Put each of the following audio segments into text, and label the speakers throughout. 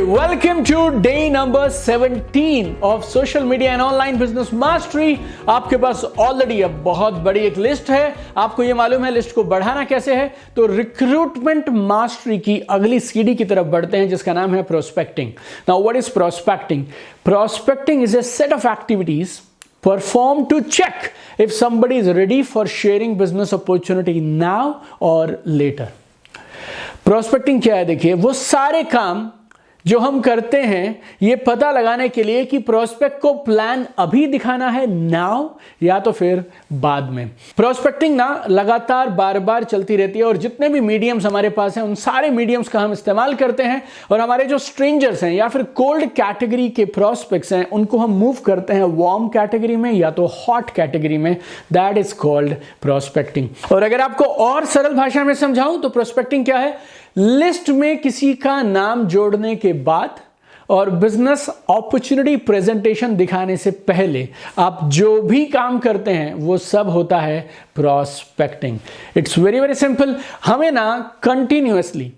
Speaker 1: Welcome to day number 17 of social media and online business mastery. आपके पास already अब बहुत बड़ी एक लिस्ट है। आपको यह मालूम है लिस्ट को बढ़ाना कैसे है, तो रिक्रूटमेंट मास्टरी की अगली सीढ़ी की तरफ बढ़ते हैं जिसका नाम है prospecting. Now what is prospecting? Prospecting is a set of activities perform to check if somebody is ready for sharing business opportunity now or later. Prospecting क्या है? देखिए, वो सारे काम जो हम करते हैं ये पता लगाने के लिए कि प्रोस्पेक्ट को प्लान अभी दिखाना है नाउ या तो फिर बाद में। प्रोस्पेक्टिंग ना लगातार बार बार चलती रहती है और जितने भी मीडियम्स हमारे पास हैं उन सारे मीडियम्स का हम इस्तेमाल करते हैं और हमारे जो स्ट्रेंजर्स हैं या फिर कोल्ड कैटेगरी के प्रोस्पेक्ट्स हैं उनको हम मूव करते हैं वार्म कैटेगरी में या तो हॉट कैटेगरी में। That is called prospecting. और अगर आपको और सरल भाषा में समझाऊं तो प्रोस्पेक्टिंग क्या है? लिस्ट में किसी का नाम जोड़ने के बाद और बिजनेस अपॉर्चुनिटी प्रेजेंटेशन दिखाने से पहले आप जो भी काम करते हैं वो सब होता है prospecting. It's very very simple. हमें ना कंटिन्यूअसली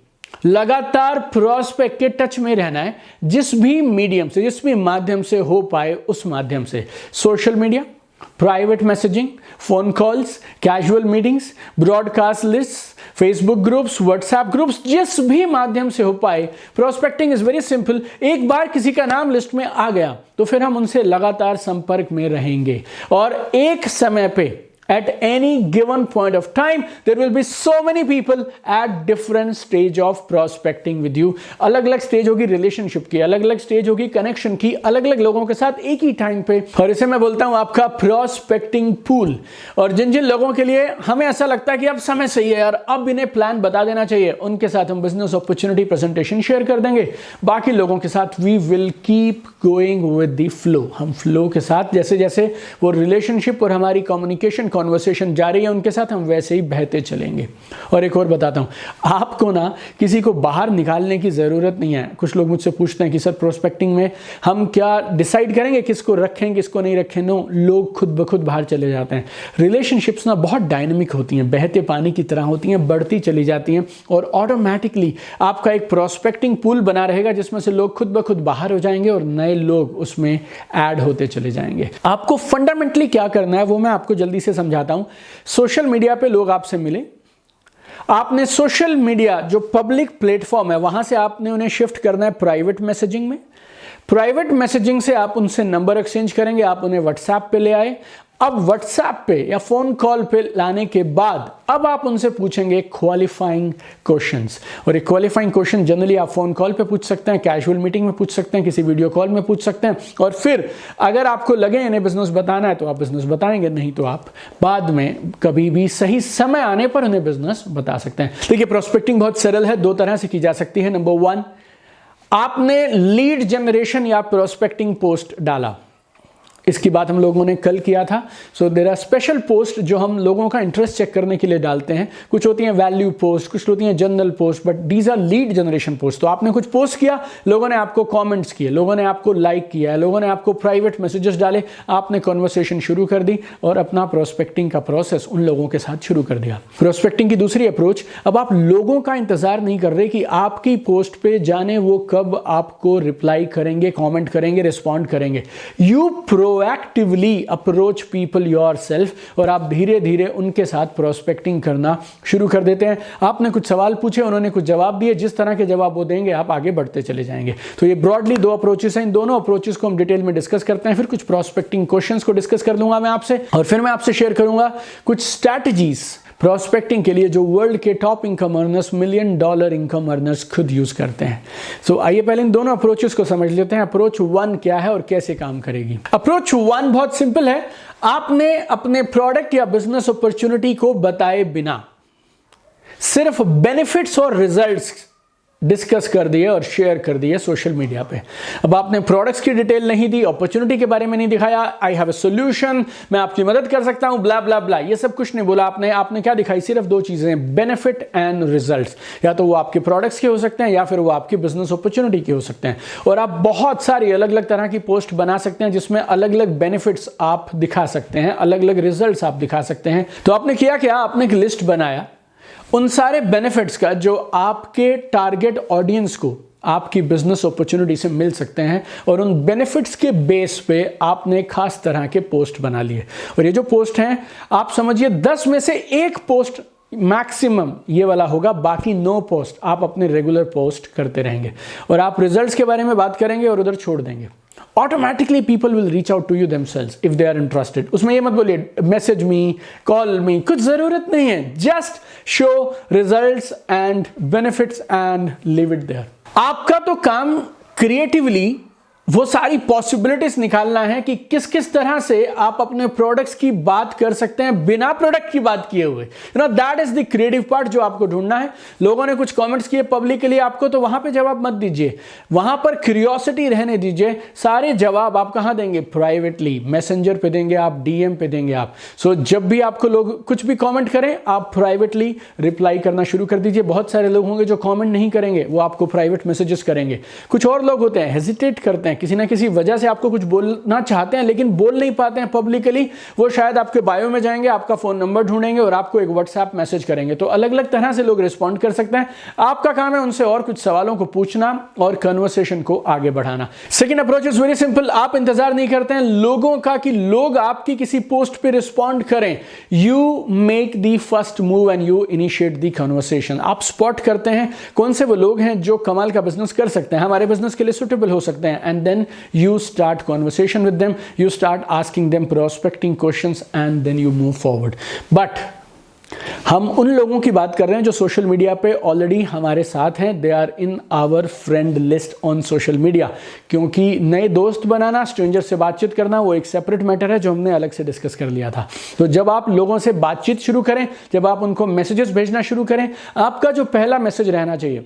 Speaker 1: लगातार प्रोस्पेक्ट के टच में रहना है, जिस भी मीडियम से, जिस भी माध्यम से हो पाए उस माध्यम से। Social media, private messaging, phone calls, casual meetings, broadcast list, Facebook groups, WhatsApp groups, जिस भी माध्यम से हो पाए। Prospecting is very simple. एक बार किसी का नाम लिस्ट में आ गया तो फिर हम उनसे लगातार संपर्क में रहेंगे और एक समय पे at any given point of time there will be so many people at different stage of prospecting with you। अलग अलग स्टेज होगी रिलेशनशिप की, अलग अलग स्टेज होगी कनेक्शन की, अलग अलग लोगों के साथ एक ही टाइम पे। और इसे मैं बोलता हूं आपका प्रोस्पेक्टिंग पूल। और जिन जिन लोगों के लिए हमें ऐसा लगता है कि अब समय सही है यार, अब इन्हें प्लान बता देना चाहिए, उनके साथ हम बिजनेस अपॉर्चुनिटी प्रेजेंटेशन शेयर कर देंगे। बाकी लोगों के साथ we will keep going with the flow. हम फ्लो के साथ जैसे जैसे वो रिलेशनशिप और हमारी कम्युनिकेशन कॉन्वर्सेशन जारी है उनके साथ हम वैसे ही बहते चलेंगे। और एक और बताता हूं, आपको ना किसी को बाहर निकालने की जरूरत नहीं है। कुछ लोग मुझसे पूछते हैं कि सर प्रोस्पेक्टिंग में हम क्या डिसाइड करेंगे किसको रखें किसको नहीं रखें? नो, लोग खुद ब खुद बाहर चले जाते हैं। रिलेशनशिप्स ना बहुत डायनेमिक होती हैं, बहते पानी की तरह होती हैं, बढ़ती चली जाती हैं और ऑटोमेटिकली आपका एक प्रोस्पेक्टिंग पूल बना रहेगा जिसमें से लोग खुद ब खुद बाहर हो जाएंगे और नए लोग उसमें ऐड होते चले जाएंगे। आपको फंडामेंटली क्या करना है वो मैं आपको जल्दी से समझाता हूं। सोशल मीडिया पे लोग आपसे मिले, आपने सोशल मीडिया जो पब्लिक प्लेटफॉर्म है वहां से आपने उन्हें शिफ्ट करना है प्राइवेट मैसेजिंग में। प्राइवेट मैसेजिंग से आप उनसे नंबर एक्सचेंज करेंगे, आप उन्हें व्हाट्सएप पे ले आए। अब व्हाट्सएप पे या फोन कॉल पे लाने के बाद अब आप उनसे पूछेंगे क्वालिफाइंग क्वेश्चंस। और एक क्वालिफाइंग क्वेश्चन जनरली आप फोन कॉल पे पूछ सकते हैं, कैजुअल मीटिंग में पूछ सकते हैं, किसी वीडियो कॉल में पूछ सकते हैं। और फिर अगर आपको लगे इन्हें बिजनेस बताना है तो आप बिजनेस बताएंगे, नहीं तो आप बाद में कभी भी सही समय आने पर उन्हें बिजनेस बता सकते हैं। देखिए, प्रोस्पेक्टिंग बहुत सरल है, दो तरह से की जा सकती है। नंबर 1, आपने लीड जनरेशन या प्रोस्पेक्टिंग पोस्ट डाला। इसकी बात हम लोगों ने कल किया था। So there are special post जो हम लोगों का इंटरेस्ट चेक करने के लिए डालते हैं। कुछ होती हैं वैल्यू पोस्ट, कुछ होती हैं general post, but these are lead generation post. तो आपने कुछ पोस्ट किया, लोगों ने आपको कमेंट्स किए, लोगों ने आपको लाइक किया, लोगों ने आपको प्राइवेट मैसेजेस डाले, आपने कन्वर्सेशन शुरू कर दी और अपना प्रोस्पेक्टिंग का प्रोसेस उन लोगों के साथ शुरू कर दिया। प्रोस्पेक्टिंग की दूसरी अप्रोच, अब आप लोगों का इंतजार नहीं कर रहे कि आपकी पोस्ट पे जाने वो कब आपको रिप्लाई करेंगे, कॉमेंट करेंगे, रिस्पॉन्ड करेंगे। You proactively approach people yourself और आप धीरे धीरे उनके साथ प्रोस्पेक्टिंग करना शुरू कर देते हैं। आपने कुछ सवाल पूछे, उन्होंने कुछ जवाब दिए, जिस तरह के जवाब वो देंगे आप आगे बढ़ते चले जाएंगे। तो ये ब्रॉडली 2 अप्रोचेस हैं। इन दोनों अप्रोचेस को हम डिटेल में डिस्कस करते हैं। फिर कुछ प्रोस्पेक्टिंग क्वेश्चंस को डिस्कस कर लूंगा मैं आपसे और फिर मैं आपसे शेयर करूंगा कुछ स्ट्रैटेजीज प्रोस्पेक्टिंग के लिए जो वर्ल्ड के top income earners, $1 million income earners खुद यूज करते हैं। सो आइए पहले इन दोनों अप्रोचेस को समझ लेते हैं। अप्रोच 1 क्या है और कैसे काम करेगी? अप्रोच 1 बहुत सिंपल है। आपने अपने प्रोडक्ट या बिजनेस अपॉर्चुनिटी को बताए बिना सिर्फ बेनिफिट्स और रिजल्ट्स डिस्कस कर दिए और शेयर कर दिए सोशल मीडिया पे। अब आपने प्रोडक्ट्स की डिटेल नहीं दी, अपॉर्चुनिटी के बारे में नहीं दिखाया, आई हैव अ सॉल्यूशन, मैं आपकी मदद कर सकता हूं, ब्ला ब्ला ब्ला, ये सब कुछ नहीं बोला आपने। आपने क्या दिखाई? सिर्फ 2 चीजें, बेनिफिट एंड रिजल्ट्स। या तो वो आपके प्रोडक्ट्स के हो सकते हैं या फिर वो आपकी बिजनेस अपॉर्चुनिटी के हो सकते हैं। और आप बहुत सारी अलग अलग तरह की पोस्ट बना सकते हैं जिसमें अलग अलग बेनिफिट्स आप दिखा सकते हैं, अलग अलग रिजल्ट्स आप दिखा सकते हैं। तो आपने किया क्या? आपने एक लिस्ट बनाया उन सारे बेनिफिट्स का जो आपके टारगेट ऑडियंस को आपकी बिजनेस अपॉर्चुनिटी से मिल सकते हैं और उन बेनिफिट्स के बेस पे आपने खास तरह के पोस्ट बना लिए। और ये जो पोस्ट हैं आप समझिए 10 में से 1 पोस्ट मैक्सिमम ये वाला होगा, बाकी 9 पोस्ट आप अपने रेगुलर पोस्ट करते रहेंगे और आप रिजल्ट्स के बारे में बात करेंगे और उधर छोड़ देंगे। Automatically people will reach out to you themselves if they are interested. उसमें ये मत बोलिए मैसेज मी, कॉल मी, कुछ जरूरत नहीं है। Just show results and benefits and leave it there. आपका तो काम क्रिएटिवली वो सारी पॉसिबिलिटीज निकालना है कि किस किस तरह से आप अपने प्रोडक्ट्स की बात कर सकते हैं बिना प्रोडक्ट की बात किए हुए। That is the creative part जो आपको ढूंढना है। लोगों ने कुछ कमेंट्स किए पब्लिकली आपको, तो वहां पे जवाब मत दीजिए, वहां पर क्यूरियोसिटी रहने दीजिए। सारे जवाब आप कहां देंगे? प्राइवेटली, मैसेंजर पे देंगे आप, डीएम पे देंगे आप। सो जब भी आपको लोग कुछ भी कॉमेंट करें आप प्राइवेटली रिप्लाई करना शुरू कर दीजिए। बहुत सारे लोग होंगे जो कॉमेंट नहीं करेंगे, वो आपको प्राइवेट मैसेजेस करेंगे। कुछ और लोग होते हैं हेजिटेट करते हैं, किसी ना किसी वजह से आपको कुछ बोलना चाहते हैं लेकिन बोल नहीं पाते हैं पब्लिकली। वो शायद आपके बायो में जाएंगे, आपका फोन नंबर ढूंढेंगे और आपको एक व्हाट्सएप मैसेज करेंगे। तो अलग अलग तरह से लोग रिस्पॉन्ड कर सकते हैं। आपका काम है उनसे और कुछ सवालों को पूछना और कन्वर्सेशन को आगे बढ़ाना। Second approach is very simple. आप इंतजार नहीं करते हैं लोगों का कि लोग आपकी किसी पोस्ट पे रिस्पॉन्ड करें। You make the first move and you initiate the conversation. आप स्पॉट करते हैं कौन से वो लोग हैं जो कमाल का बिजनेस कर सकते हैं, हमारे बिजनेस के लिए सुटेबल हो सकते हैं, and then you start conversation with them, you start asking them prospecting questions and then you move forward. But हम उन लोगों की बात कर रहे हैं जो सोशल मीडिया पे ऑलरेडी हमारे साथ हैं। They are in our friend list on social media. क्योंकि नए दोस्त बनाना, स्ट्रेंजर से बातचीत करना वो एक सेपरेट मैटर है जो हमने अलग से डिस्कस कर लिया था। तो जब आप लोगों से बातचीत शुरू करें, जब आप उनको मैसेजेस भेजना शुरू करें, आपका जो पहला मैसेज रहना चाहिए,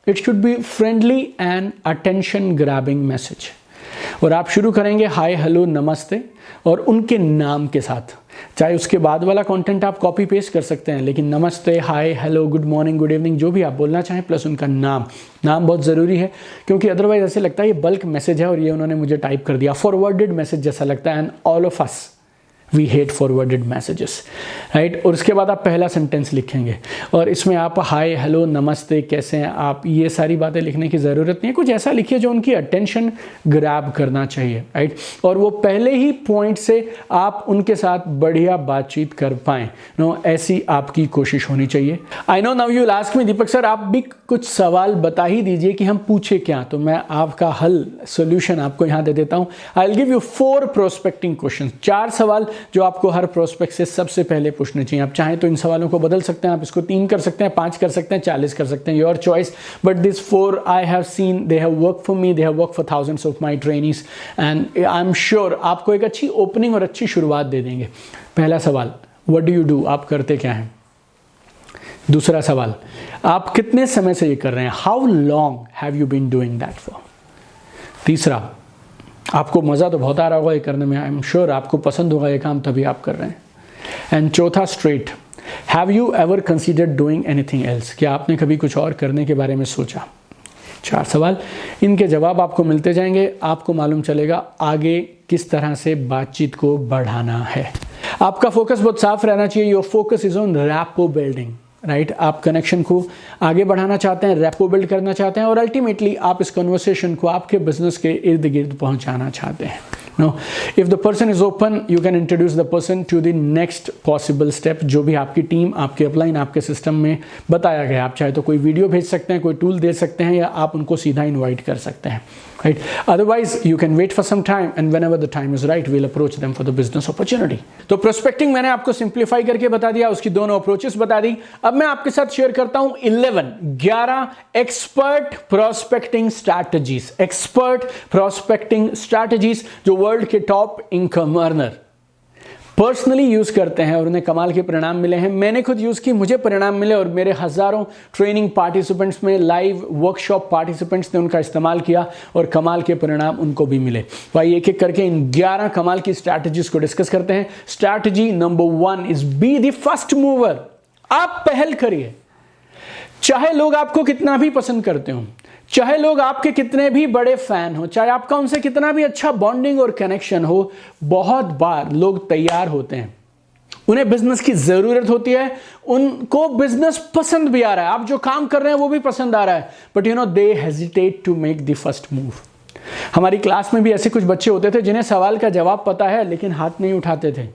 Speaker 1: it should be friendly and attention grabbing message. और आप शुरू करेंगे हाय, हेलो, नमस्ते और उनके नाम के साथ। चाहे उसके बाद वाला कंटेंट आप कॉपी पेस्ट कर सकते हैं, लेकिन नमस्ते, hi, hello, good morning, good evening, जो भी आप बोलना चाहें प्लस उनका नाम बहुत ज़रूरी है। क्योंकि अदरवाइज ऐसे लगता है ये बल्क मैसेज है और ये उन्होंने मुझे टाइप कर दिया, फॉरवर्डेड मैसेज जैसा लगता है। And all of us we hate forwarded messages, right. और उसके बाद आप पहला सेंटेंस लिखेंगे और इसमें आप हाय, हेलो, नमस्ते, कैसे हैं आप, ये सारी बातें लिखने की ज़रूरत नहीं है। कुछ ऐसा लिखिए जो उनकी अटेंशन ग्रैब करना चाहिए, राइट। और वो पहले ही पॉइंट से आप उनके साथ बढ़िया बातचीत कर पाएँ, ऐसी आपकी कोशिश होनी चाहिए। I know now you will ask me, Deepak sir आप भी कुछ सवाल बता ही दीजिए कि हम पूछे क्या। तो मैं आपका हल, सोल्यूशन आपको यहाँ दे देता हूँ। I will give you 4 prospecting question, 4 सवाल जो आपको हर प्रोस्पेक्ट से सबसे पहले पूछने चाहिए। आप चाहें तो इन सवालों को बदल सकते हैं, आप इसको 3 कर सकते हैं, 5 कर सकते हैं, 40 कर सकते हैं, your choice. But this 4 I have seen, they have work for me, they have work for thousands of my trainees and I am sure आपको एक अच्छी ओपनिंग और अच्छी शुरुआत दे देंगे। पहला सवाल, व्हाट डू यू डू, आप करते क्या हैं। दूसरा सवाल, आप कितने समय से ये कर रहे हैं, how long have you been doing that for. तीसरा, आपको मज़ा तो बहुत आ रहा होगा ये करने में, आई एम श्योर आपको पसंद होगा ये काम, तभी आप कर रहे हैं। एंड चौथा, straight, have you ever considered doing anything else, क्या आपने कभी कुछ और करने के बारे में सोचा। 4 सवाल, इनके जवाब आपको मिलते जाएंगे, आपको मालूम चलेगा आगे किस तरह से बातचीत को बढ़ाना है। आपका फोकस बहुत साफ रहना चाहिए। Your focus is on rapport building, right. आप कनेक्शन को आगे बढ़ाना चाहते हैं, रैपो बिल्ड करना चाहते हैं और अल्टीमेटली आप इस कन्वर्सेशन को आपके बिजनेस के इर्द गिर्द पहुंचाना चाहते हैं। No, if the person is open, you can introduce the person to the next possible step, जो भी आपकी टीम, आपके अपलाइन, आपके सिस्टम में बताया गया। आप चाहे तो कोई वीडियो भेज सकते हैं, कोई टूल दे सकते हैं, या आप उनको सीधा इन्वाइट कर सकते हैं, right. Otherwise you can wait for some time and whenever the time is right, we'll approach them for the business opportunity. तो प्रोस्पेक्टिंग मैंने आपको सिंप्लीफाई करके बता दिया, उसकी दोनों अप्रोचेस बता दी। अब मैं आपके साथ शेयर करता हूं 11 expert prospecting strategies, expert prospecting strategies जो वर्ल्ड के top income earner personally use करते हैं और उन्हें कमाल के परिणाम मिले हैं। मैंने खुद यूज की, मुझे परिणाम मिले और मेरे हजारों ट्रेनिंग पार्टिसिपेंट्स में, लाइव वर्कशॉप पार्टिसिपेंट्स ने उनका इस्तेमाल किया और कमाल के परिणाम उनको भी मिले। भाई एक एक करके इन 11 कमाल की स्ट्रैटेजीज को डिस्कस करते हैं। Strategy number 1 is be the first mover. आप पहल करिए, चाहे लोग आपको कितना भी पसंद करते हो, चाहे लोग आपके कितने भी बड़े फैन हो, चाहे आपका उनसे कितना भी अच्छा बॉन्डिंग और कनेक्शन हो, बहुत बार लोग तैयार होते हैं उन्हें बिजनेस की जरूरत होती है, उनको बिजनेस पसंद भी आ रहा है, आप जो काम कर रहे हैं वो भी पसंद आ रहा है, but they hesitate to make the first move. हमारी क्लास में भी ऐसे कुछ बच्चे होते थे जिन्हें सवाल का जवाब पता है लेकिन हाथ नहीं उठाते थे।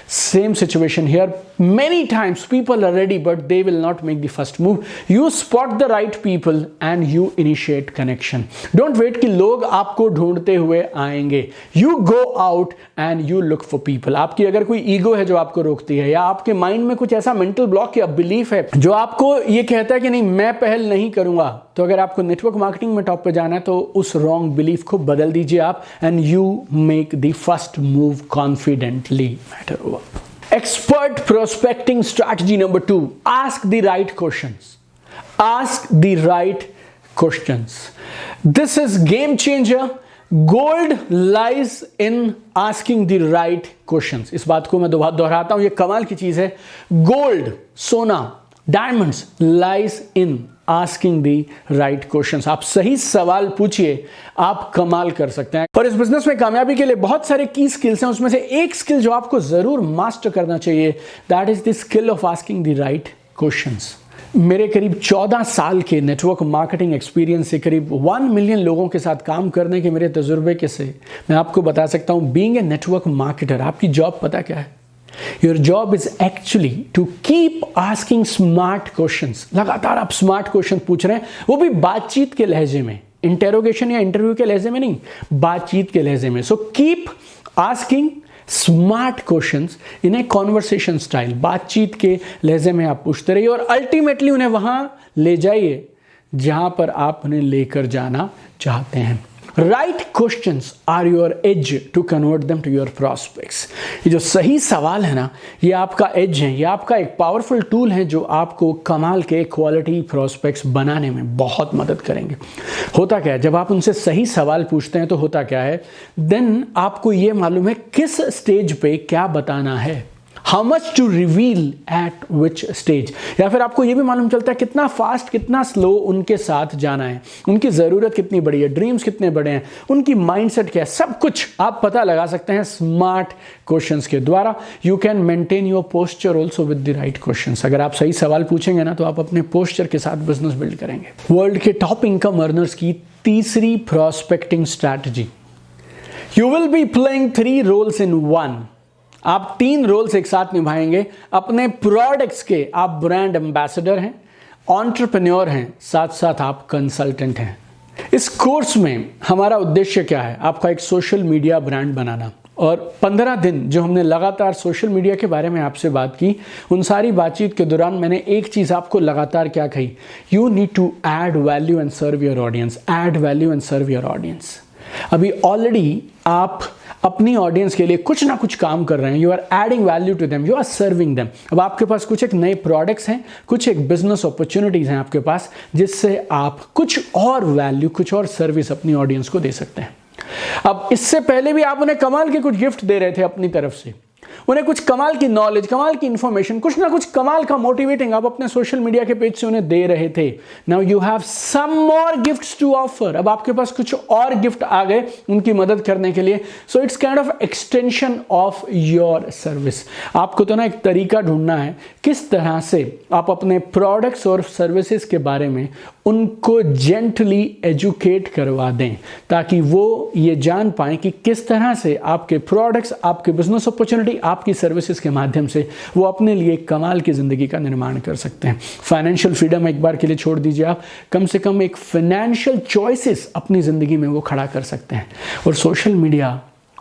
Speaker 1: Same situation here, many times people are ready but they will not make the first move. You spot the right people and you initiate connection. Don't wait कि लोग आपको ढूंढते हुए आएंगे, you go out and you look for people. आपकी अगर कोई ego है जो आपको रोकती है, या आपके माइंड में कुछ ऐसा मेंटल ब्लॉक या बिलीफ है जो आपको ये कहता है कि नहीं मैं पहल नहीं करूंगा, तो अगर आपको नेटवर्क मार्केटिंग में टॉप पे जाना है तो उस रॉन्ग बिलीफ को बदल दीजिए आप, and you make the first move confidently. Matter over. Expert prospecting strategy number 2, ask the right questions. Ask the right questions, this is game changer. Gold lies in asking the right questions. इस बात को मैं दोहराता हूं, ये कमाल की चीज है। गोल्ड, सोना, diamonds lies in asking the right questions. आप सही सवाल पूछिए, आप कमाल कर सकते हैं। और इस बिजनेस में कामयाबी के लिए बहुत सारे की स्किल्स हैं, उसमें से एक स्किल जो आपको जरूर मास्टर करना चाहिए, that is the skill of asking the right questions. मेरे करीब 14 साल के नेटवर्क मार्केटिंग एक्सपीरियंस से, करीब 1 मिलियन लोगों के साथ काम करने के मेरे तजुर्बे के से मैं आपको बता सकता हूं, बीइंग ए नेटवर्क मार्केटर, आपकी जॉब पता क्या है? Your job is actually to keep asking smart questions. लगातार आप स्मार्ट क्वेश्चन पूछ रहे हैं, वो भी बातचीत के लहजे में, इंटेरोगेशन या इंटरव्यू के लहजे में नहीं, बातचीत के लहजे में। So keep asking smart questions in A conversation style. बातचीत के लहजे में आप पूछते रहिए और अल्टीमेटली उन्हें वहां ले जाइए जहां पर आप उन्हें लेकर जाना चाहते हैं। Right questions are your edge to convert them to your prospects. ये जो सही सवाल है ना, ये आपका एज है, ये आपका एक पावरफुल टूल है जो आपको कमाल के क्वालिटी प्रॉस्पेक्ट्स बनाने में बहुत मदद करेंगे। होता क्या है, जब आप उनसे सही सवाल पूछते हैं तो होता क्या है, देन आपको ये मालूम है किस स्टेज पे क्या बताना है, how much to reveal at which stage, या फिर आपको यह भी मालूम चलता है कितना फास्ट कितना स्लो उनके साथ जाना है, उनकी ज़रूरत कितनी बड़ी है, ड्रीम्स कितने बड़े हैं, उनकी माइंडसेट क्या है, सब कुछ आप पता लगा सकते हैं स्मार्ट क्वेश्चंस के द्वारा। You can maintain your posture also with the right questions. अगर आप सही सवाल पूछेंगे ना तो आप अपने पोस्चर के साथ बिजनेस बिल्ड करेंगे। वर्ल्ड के टॉप इनकम अर्नर्स की तीसरी prospecting strategy, you will be playing 3 roles in 1। आप 3 रोल्स एक साथ निभाएंगे। अपने प्रोडक्ट्स के आप ब्रांड एम्बेसडर हैं, एंटरप्रेन्योर हैं, साथ साथ आप कंसल्टेंट हैं। इस कोर्स में हमारा उद्देश्य क्या है, आपका एक सोशल मीडिया ब्रांड बनाना। और 15 दिन जो हमने लगातार सोशल मीडिया के बारे में आपसे बात की, उन सारी बातचीत के दौरान मैंने एक चीज़ आपको लगातार क्या कही, you need to add value and serve your audience. Add value and serve your audience. अभी ऑलरेडी आप अपनी ऑडियंस के लिए कुछ ना कुछ काम कर रहे हैं, you are adding value to them, you are serving them. अब आपके पास कुछ एक नए प्रोडक्ट्स हैं, कुछ एक बिजनेस अपॉर्चुनिटीज हैं आपके पास, जिससे आप कुछ और वैल्यू, कुछ और सर्विस अपनी ऑडियंस को दे सकते हैं। अब इससे पहले भी आप उन्हें कमाल के कुछ गिफ्ट दे रहे थे अपनी तरफ से, उन्हें कुछ कमाल की नॉलेज, कमाल की इंफॉर्मेशन, कुछ ना कुछ कमाल का मोटिवेटिंग आप अपने सोशल मीडिया के पेज से उन्हें दे रहे थे। Now you have some more gifts to offer. अब आपके पास कुछ और गिफ्ट आ गए उनकी मदद करने के लिए। So it's kind of extension of your service. आपको तो ना एक तरीका ढूंढना है किस तरह से आप अपने प्रोडक्ट्स और सर्विसेज के बारे में उनको जेंटली एजुकेट करवा दें, ताकि वो ये जान पाएं कि किस तरह से आपके प्रोडक्ट्स, आपके बिजनेस अपॉर्चुनिटी, आपकी सर्विसेज के माध्यम से वो अपने लिए कमाल की जिंदगी का निर्माण कर सकते हैं। फाइनेंशियल फ्रीडम एक बार के लिए छोड़ दीजिए, आप कम से कम एक फाइनेंशियल चॉइसेस अपनी जिंदगी में वो खड़ा कर सकते हैं। और social media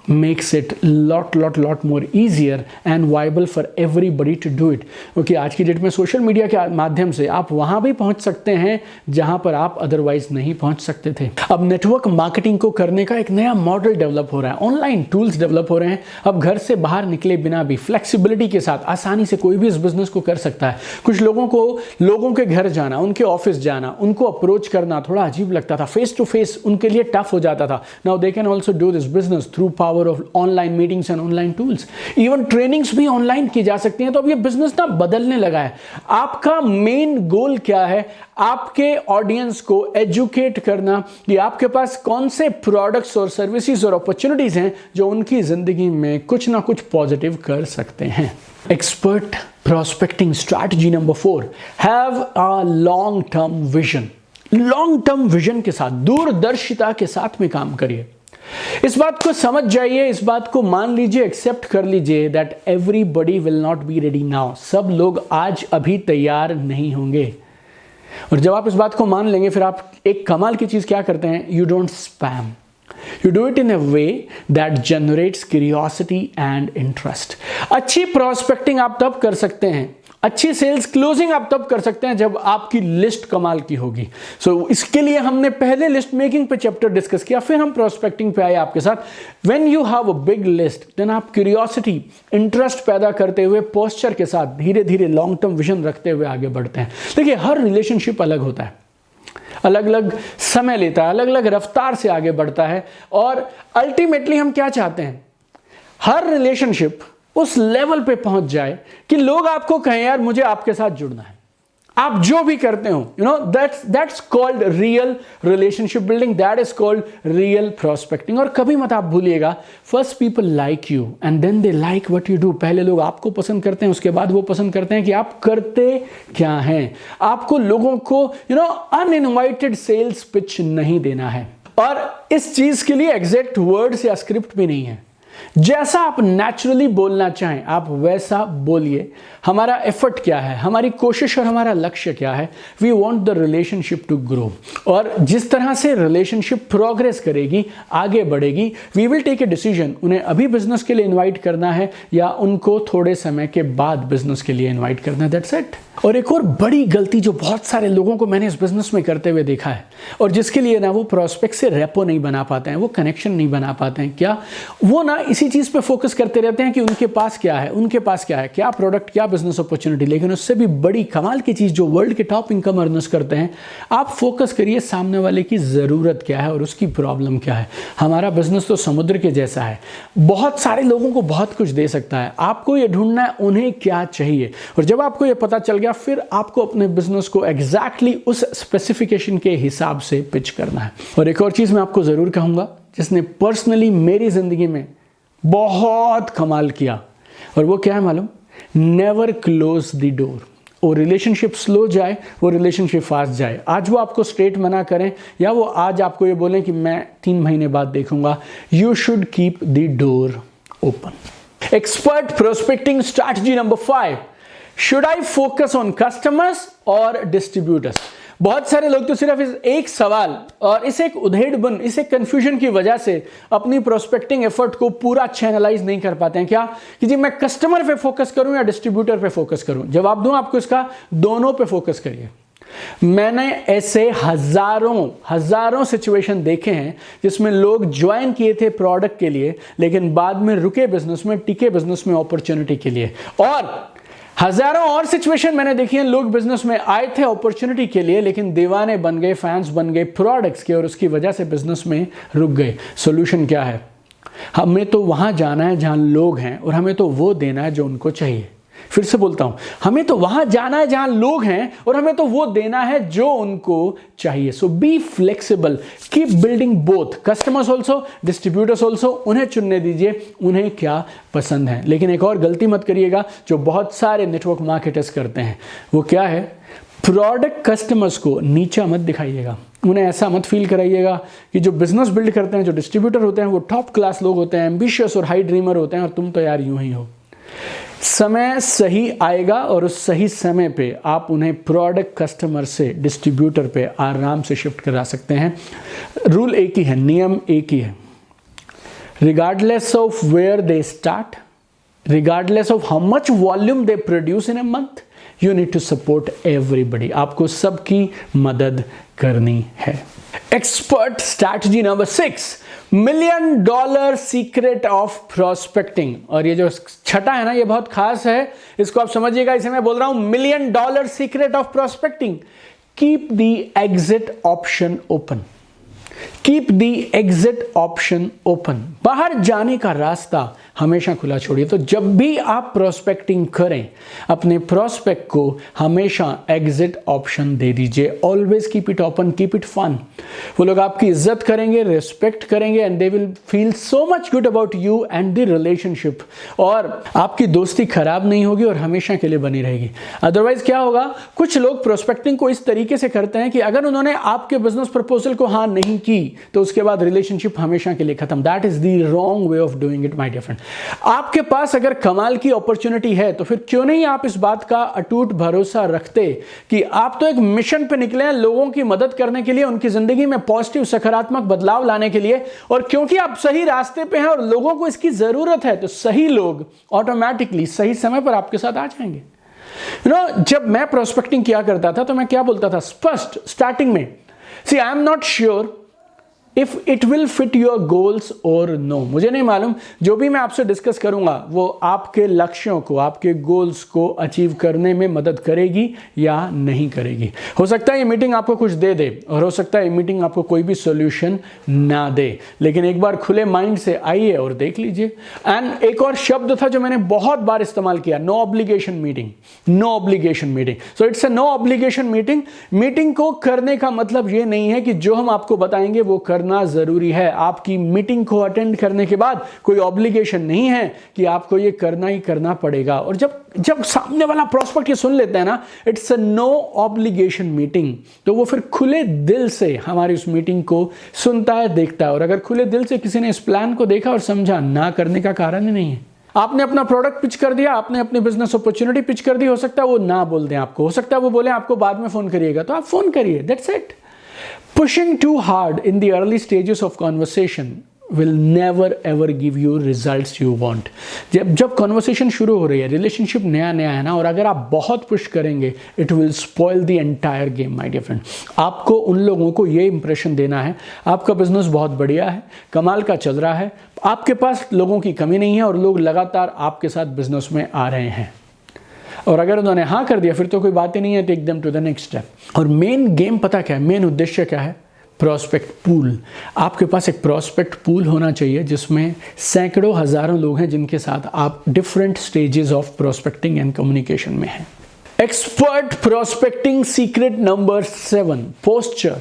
Speaker 1: makes it lot more easier and viable for everybody to do it। क्योंकि आज की डेट में सोशल मीडिया के माध्यम से आप वहां भी पहुंच सकते हैं जहां पर आप अदरवाइज नहीं पहुंच सकते थे। अब नेटवर्क मार्केटिंग को करने का एक नया मॉडल डेवलप हो रहा है, ऑनलाइन टूल्स डेवलप हो रहे हैं। अब घर से बाहर निकले बिना भी फ्लेक्सिबिलिटी के साथ आसानी से कोई भी इस बिजनेस को कर सकता है। कुछ लोगों को लोगों के घर जाना, उनके ऑफिस जाना, उनको अप्रोच करना थोड़ा अजीब लगता था, फेस टू फेस उनके लिए टफ हो जाता था। Now they can also do this business through power of online meetings and online tools. Even trainings भी ऑनलाइन की जा सकती हैं। तो अब ये बिजनेस ना बदलने लगा है। आपका मेन गोल क्या है? आपके ऑडियंस को एजुकेट करना कि आपके पास कौन से प्रोडक्ट्स और सर्विसेज और अपॉर्चुनिटीज हैं जो उनकी जिंदगी में कुछ ना कुछ पॉजिटिव कर सकते हैं। Expert prospecting strategy number 4, have a long term vision. Long term vision के साथ, दूरदर्शिता के साथ में काम करिए। इस बात को समझ जाइए, इस बात को मान लीजिए, एक्सेप्ट कर लीजिए that everybody will not be ready now. सब लोग आज अभी तैयार नहीं होंगे। और जब आप इस बात को मान लेंगे, फिर आप एक कमाल की चीज क्या करते हैं, you don't spam, you do it in a way that generates curiosity and interest. अच्छी prospecting आप तब कर सकते हैं, अच्छी सेल्स क्लोजिंग आप तब कर सकते हैं जब आपकी लिस्ट कमाल की होगी। इसके लिए हमने पहले लिस्ट मेकिंग पे चैप्टर डिस्कस किया, फिर हम प्रोस्पेक्टिंग पे आए आपके साथ। When you have a big list, then आप क्यूरियोसिटी, इंटरेस्ट पैदा करते हुए पोस्चर के साथ धीरे धीरे लॉन्ग टर्म विजन रखते हुए आगे बढ़ते हैं। देखिए, हर रिलेशनशिप अलग होता है, अलग अलग समय लेता है, अलग अलग रफ्तार से आगे बढ़ता है। और अल्टीमेटली हम क्या चाहते हैं, हर रिलेशनशिप उस लेवल पे पहुंच जाए कि लोग आपको कहें यार मुझे आपके साथ जुड़ना है। आप जो भी करते हो, you know, that's called real relationship building, that is called real prospecting. और कभी मत आप भूलिएगा, first people like you and then they like what you do. पहले लोग आपको पसंद करते हैं, उसके बाद वो पसंद करते हैं कि आप करते क्या हैं। आपको लोगों को, you know, uninvited sales pitch नहीं देना है। और इस चीज के लिए एग्जैक्ट वर्ड्स या स्क्रिप्ट भी नहीं है, जैसा आप नेचुरली बोलना चाहें आप वैसा बोलिए। हमारा एफर्ट क्या है, हमारी कोशिश और हमारा लक्ष्य क्या है, we want the relationship to grow. और जिस तरह से रिलेशनशिप प्रोग्रेस करेगी, आगे बढ़ेगी, we will take a decision, उन्हें अभी बिजनेस के लिए इनवाइट करना है या उनको थोड़े समय के बाद बिजनेस के लिए इनवाइट करना है, दैट्स इट। और एक और बड़ी गलती जो बहुत सारे लोगों को मैंने इस बिजनेस में करते हुए देखा है, और जिसके लिए ना वो प्रोस्पेक्ट से रेपो नहीं बना पाते हैं, वो कनेक्शन नहीं बना पाते हैं, क्या वो ना इसी चीज पे फोकस करते रहते हैं कि उनके पास क्या है, उनके पास क्या है, क्या प्रोडक्ट, क्या बिजनेस अपॉर्चुनिटी। लेकिन उससे भी बड़ी कमाल की चीज जो वर्ल्ड के टॉप इनकम अर्नर्स करते हैं, आप फोकस करिए सामने वाले की जरूरत क्या है और उसकी प्रॉब्लम क्या है। हमारा बिजनेस तो समुद्र के जैसा है, बहुत सारे लोगों को बहुत कुछ दे सकता है, आपको ये ढूंढना है उन्हें क्या चाहिए। और जब आपको ये पता चल गया, फिर आपको अपने बिजनेस को एग्जैक्टली उस स्पेसिफिकेशन के हिसाब से पिच करना है। और एक और चीज मैं आपको जरूर कहूंगा, जिसने पर्सनली मेरी जिंदगी में बहुत कमाल किया, और वो क्या है मालूम, नेवर क्लोज द डोर। वो रिलेशनशिप स्लो जाए, वो रिलेशनशिप फास्ट जाए, आज वो आपको स्ट्रेट मना करें या वो आज आपको ये बोलें कि मैं 3 महीने बाद देखूंगा, you should keep the door open. Expert prospecting strategy number 5, should I focus on customers और डिस्ट्रीब्यूटर्स। बहुत सारे लोग तो सिर्फ इस एक सवाल और इस एक उधेड़बुन, इस एक कंफ्यूजन की वजह से अपनी प्रोस्पेक्टिंग एफर्ट को पूरा चैनलाइज नहीं कर पाते हैं। क्या कि जी मैं कस्टमर पे फोकस करूं या डिस्ट्रीब्यूटर पे फोकस करूं। जवाब दूं आपको इसका, दोनों पे फोकस करिए। मैंने ऐसे हजारों सिचुएशन देखे हैं जिसमें लोग ज्वाइन किए थे प्रोडक्ट के लिए, लेकिन बाद में रुके बिजनेस में, टिके बिजनेस में अपॉर्चुनिटी के लिए। और हजारों और सिचुएशन मैंने देखी हैं, लोग बिजनेस में आए थे अपॉर्चुनिटी के लिए, लेकिन दीवाने बन गए, फैंस बन गए प्रोडक्ट्स के, और उसकी वजह से बिजनेस में रुक गए। सॉल्यूशन क्या है, हमें तो वहां जाना है जहां लोग हैं, और हमें तो वो देना है जो उनको चाहिए। फिर से बोलता हूं, हमें तो वहां जाना है जहां लोग हैं, और हमें तो वो देना है जो उनको चाहिए। So be flexible, keep building both, customers also, distributors also. उन्हें चुनने दीजिए, उन्हें क्या पसंद है। लेकिन एक और गलती मत करिएगा जो बहुत सारे नेटवर्क मार्केटर्स करते हैं, वो क्या है, प्रोडक्ट कस्टमर्स को नीचा मत दिखाइएगा, उन्हें ऐसा मत फील कराइएगा कि जो बिजनेस बिल्ड करते हैं, जो डिस्ट्रीब्यूटर होते हैं, वो टॉप क्लास लोग होते हैं, एम्बिशियस और हाई ड्रीमर होते हैं, और तुम तो यार यूं ही हो। समय सही आएगा और उस सही समय पे आप उन्हें प्रोडक्ट कस्टमर से डिस्ट्रीब्यूटर पे आराम से शिफ्ट करा सकते हैं। रूल एक ही है, नियम एक ही है, regardless of where they start, regardless of how much volume they produce in a month, you need to support everybody. आपको सबकी मदद करनी है। Expert strategy number 6, $1 million secret of prospecting. और ये जो छठा है ना, ये बहुत खास है, इसको आप समझिएगा। इसे मैं बोल रहा हूं $1 million secret of prospecting. Keep the exit option open, keep the exit option open. बाहर जाने का रास्ता हमेशा खुला छोड़िए। तो जब भी आप प्रोस्पेक्टिंग करें, अपने प्रोस्पेक्ट को हमेशा एग्जिट ऑप्शन दे दीजिए। Always keep it open, keep it fun. वो लोग आपकी इज्जत करेंगे, रिस्पेक्ट करेंगे and they will feel so much good about you and the relationship, और आपकी दोस्ती खराब नहीं होगी और हमेशा के लिए बनी रहेगी। अदरवाइज क्या होगा, कुछ लोग प्रोस्पेक्टिंग को इस तरीके से करते हैं कि अगर उन्होंने आपके बिजनेस प्रपोजल को हाँ नहीं की तो उसके बाद रिलेशनशिप हमेशा के लिए खत्म। That is the wrong way of doing it my dear friend. आपके पास अगर कमाल की अपॉर्चुनिटी है तो फिर क्यों नहीं आप इस बात का अटूट भरोसा रखते कि आप तो एक मिशन पे निकले हैं लोगों की मदद करने के लिए, उनकी जिंदगी में पॉजिटिव सकारात्मक बदलाव लाने के लिए, और क्योंकि आप सही रास्ते पे हैं और लोगों को इसकी जरूरत है तो सही लोग ऑटोमेटिकली सही समय पर आपके साथ आ जाएंगे। जब मैं प्रोस्पेक्टिंग किया करता था तो मैं क्या बोलता था स्पष्ट स्टार्टिंग में, see I am not sure if it will fit your goals और नो। मुझे नहीं मालूम जो भी मैं आपसे डिस्कस करूंगा वो आपके लक्ष्यों को, आपके गोल्स को अचीव करने में मदद करेगी या नहीं करेगी। हो सकता है ये मीटिंग आपको कुछ दे दे और हो सकता है ये मीटिंग आपको कोई भी सॉल्यूशन ना दे, लेकिन एक बार खुले माइंड से आइए और देख लीजिए। एंड एक और शब्द था जो मैंने बहुत बार इस्तेमाल किया, no obligation meeting. No obligation meeting, so it's a no obligation meeting. Meeting को करने का मतलब ये नहीं है कि जो हम आपको बताएंगे वो करना जरूरी है। आपकी मीटिंग को अटेंड करने के बाद कोई ऑब्लिगेशन नहीं है कि आपको ये करना ही करना पड़ेगा। और जब सामने वाला प्रोस्पेक्ट ये सुन लेता है ना, it's a no obligation meeting, तो वो फिर खुले दिल से हमारी उस मीटिंग को सुनता है, देखता है। और अगर खुले दिल से किसी ने इस प्लान को देखा और समझा, ना करने का कारण ही नहीं है। आपने अपना प्रोडक्ट पिच कर दिया, आपने अपनी बिजनेस अपॉर्चुनिटी पिच कर दी, हो सकता है वो ना बोल दें आपको, हो सकता है वो बोले आपको बाद में फोन करिएगा, तो आप फोन करिए, that's it. Pushing too hard in the early stages of conversation will never ever give you results you want। जब कॉन्वर्सेशन शुरू हो रही है, रिलेशनशिप नया नया है ना, और अगर आप बहुत पुश करेंगे it will spoil the entire game my dear friend. आपको उन लोगों को ये इंप्रेशन देना है आपका बिजनेस बहुत बढ़िया है, कमाल का चल रहा है, आपके पास लोगों की कमी नहीं है और लोग लगातार आपके साथ बिजनेस में आ रहे हैं। और अगर उन्होंने हाँ कर दिया फिर तो कोई बात ही नहीं है, take them to the next step. और मेन गेम पता क्या है, मेन उद्देश्य क्या है, प्रोस्पेक्ट पूल। आपके पास एक प्रोस्पेक्ट पूल होना चाहिए जिसमें सैकड़ों हजारों लोग हैं जिनके साथ आप different stages of prospecting and communication में हैं। Expert prospecting secret number 7, posture.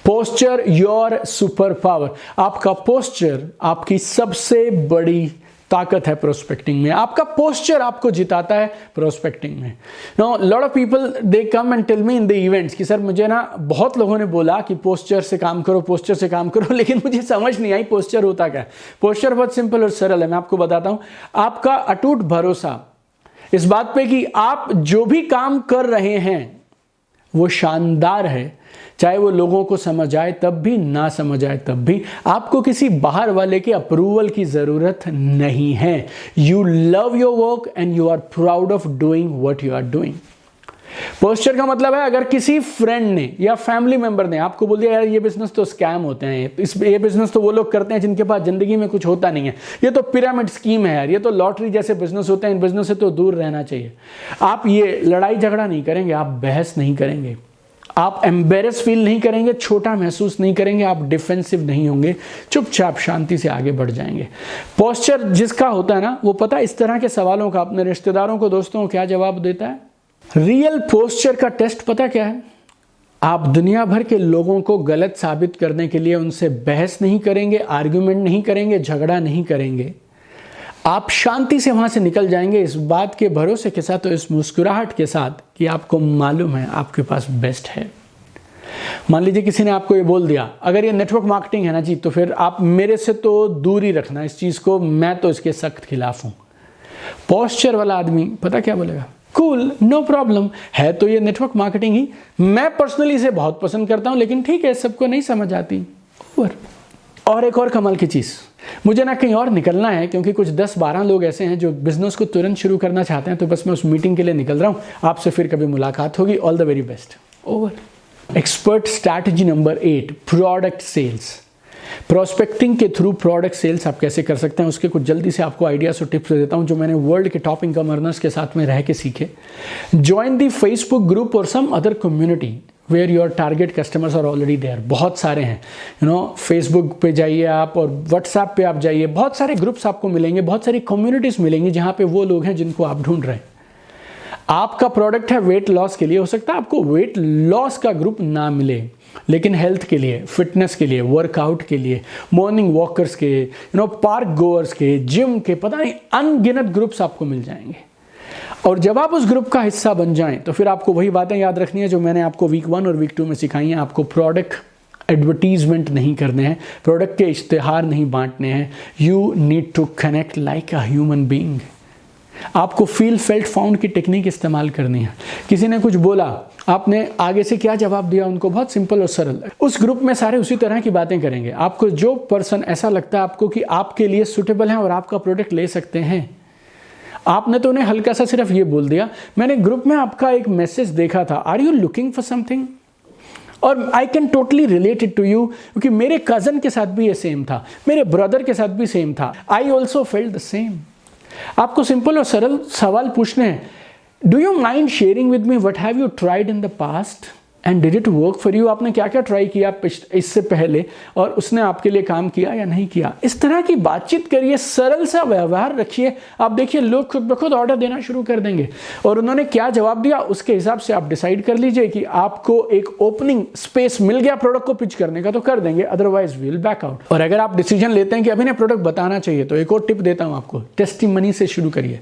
Speaker 1: Posture your super power. आपका पोस्चर आपकी सबसे बड़ी ताकत है प्रोस्पेक्टिंग में। आपका पोस्चर आपको जिताता है प्रोस्पेक्टिंग में। No lot of people they come and tell me in the events कि सर मुझे ना बहुत लोगों ने बोला कि पोस्चर से काम करो, पोस्चर से काम करो, लेकिन मुझे समझ नहीं आई पोस्चर होता क्या है। पोस्चर बहुत सिंपल और सरल है, मैं आपको बताता हूं। आपका अटूट भरोसा इस बात पे कि आप जो भी काम कर रहे हैं वो शानदार है, चाहे वो लोगों को समझ आए तब भी, ना समझ आए तब भी। आपको किसी बाहर वाले के अप्रूवल की जरूरत नहीं है। You love your work and you are proud of doing what you are doing. Posture का मतलब है अगर किसी फ्रेंड ने या फैमिली मेंबर ने आपको बोल दिया यार ये बिजनेस तो स्कैम होते हैं, ये बिजनेस तो वो लोग करते हैं जिनके पास जिंदगी में कुछ होता नहीं है, ये तो पिरामिड स्कीम है यार, ये तो लॉटरी जैसे बिजनेस होते हैं, इन बिजनेस से तो दूर रहना चाहिए। आप ये लड़ाई झगड़ा नहीं करेंगे, आप बहस नहीं करेंगे, आप एम्बेरस फील नहीं करेंगे, छोटा महसूस नहीं करेंगे, आप डिफेंसिव नहीं होंगे, चुपचाप शांति से आगे बढ़ जाएंगे। पोस्चर जिसका होता है ना वो पता इस तरह के सवालों का अपने रिश्तेदारों को, दोस्तों को क्या जवाब देता है। रियल पोस्चर का टेस्ट पता क्या है, आप दुनिया भर के लोगों को गलत साबित करने के लिए उनसे बहस नहीं करेंगे, आर्ग्यूमेंट नहीं करेंगे, झगड़ा नहीं करेंगे, आप शांति से वहां से निकल जाएंगे इस बात के भरोसे के साथ और इस मुस्कुराहट के साथ कि आपको मालूम है आपके पास बेस्ट है। मान लीजिए किसी ने आपको ये बोल दिया, अगर ये नेटवर्क मार्केटिंग है ना जी, तो फिर आप मेरे से तो दूर ही रखना इस चीज को, मैं तो इसके सख्त खिलाफ हूं। पोस्चर वाला आदमी पता क्या बोलेगा, कूल, नो प्रॉब्लम, है तो ये नेटवर्क मार्केटिंग ही, मैं पर्सनली इसे बहुत पसंद करता हूं, लेकिन ठीक है सबको नहीं समझ आती। और एक और कमाल की चीज, मुझे ना कहीं और निकलना है क्योंकि कुछ 10-12 लोग ऐसे हैं जो बिजनेस को तुरंत शुरू करना चाहते हैं, तो बस मैं उस मीटिंग के लिए निकल रहा हूं। आपसे फिर कभी मुलाकात होगी। All the very best. Over. Expert strategy number 8, product sales. Prospecting के थ्रू प्रोडक्ट सेल्स आप कैसे कर सकते हैं उसके कुछ जल्दी से आपको आइडियाज और टिप्स देता हूं जो मैंने वर्ल्ड के टॉप इनकम अर्नर्स के साथ में रह के सीखे। ज्वाइन दी फेसबुक ग्रुप और some other community where your target customers are already there. बहुत सारे हैं, फेसबुक पे जाइए आप और व्हाट्सएप पे आप जाइए, बहुत सारे ग्रुप्स आपको मिलेंगे, बहुत सारी कम्युनिटीज़ मिलेंगी जहाँ पे वो लोग हैं जिनको आप ढूंढ रहे हैं। आपका प्रोडक्ट है वेट लॉस के लिए, हो सकता है आपको वेट लॉस का ग्रुप ना मिले, लेकिन हेल्थ के लिए, फिटनेस के लिए, वर्कआउट के लिए, मॉर्निंग वॉकर्स के, पार्क गोअर्स के, जिम के, पता नहीं अनगिनत ग्रुप्स आपको मिल जाएंगे। और जब आप उस ग्रुप का हिस्सा बन जाएं तो फिर आपको वही बातें याद रखनी है जो मैंने आपको वीक 1 और वीक 2 में सिखाई हैं। आपको प्रोडक्ट एडवर्टीजमेंट नहीं करने हैं, प्रोडक्ट के इश्तिहार नहीं बांटने हैं। You need to connect like a human being. आपको फील फेल्ट फाउंड की टेक्निक इस्तेमाल करनी है। किसी ने कुछ बोला, आपने आगे से क्या जवाब दिया उनको, बहुत सिंपल और सरल। उस ग्रुप में सारे उसी तरह की बातें करेंगे। आपको जो पर्सन ऐसा लगता है आपको कि आपके लिए सुटेबल है और आपका प्रोडक्ट ले सकते हैं, आपने तो उन्हें हल्का सा सिर्फ ये बोल दिया, मैंने ग्रुप में आपका एक मैसेज देखा था, are you looking for something, और I can totally related to you, क्योंकि मेरे कजन के साथ भी ये सेम था, मेरे ब्रदर के साथ भी सेम था, I also felt the same. आपको सिंपल और सरल सवाल पूछने हैं। Do you mind sharing with me what have you tried in the past and did it work for you? आपने क्या क्या ट्राई किया इससे पहले और उसने आपके लिए काम किया या नहीं किया? इस तरह की बातचीत करिए, सरल सा व्यवहार रखिए। आप देखिए लोग खुद ब खुद ऑर्डर देना शुरू कर देंगे। और उन्होंने क्या जवाब दिया उसके हिसाब से आप डिसाइड कर लीजिए कि आपको एक ओपनिंग स्पेस मिल गया प्रोडक्ट को पिच करने का तो कर देंगे, otherwise we will back out. और अगर आप डिसीजन लेते हैं कि अभी ने प्रोडक्ट बताना चाहिए तो एक और टिप देता हूं आपको, टेस्टिमनी से शुरू करिए।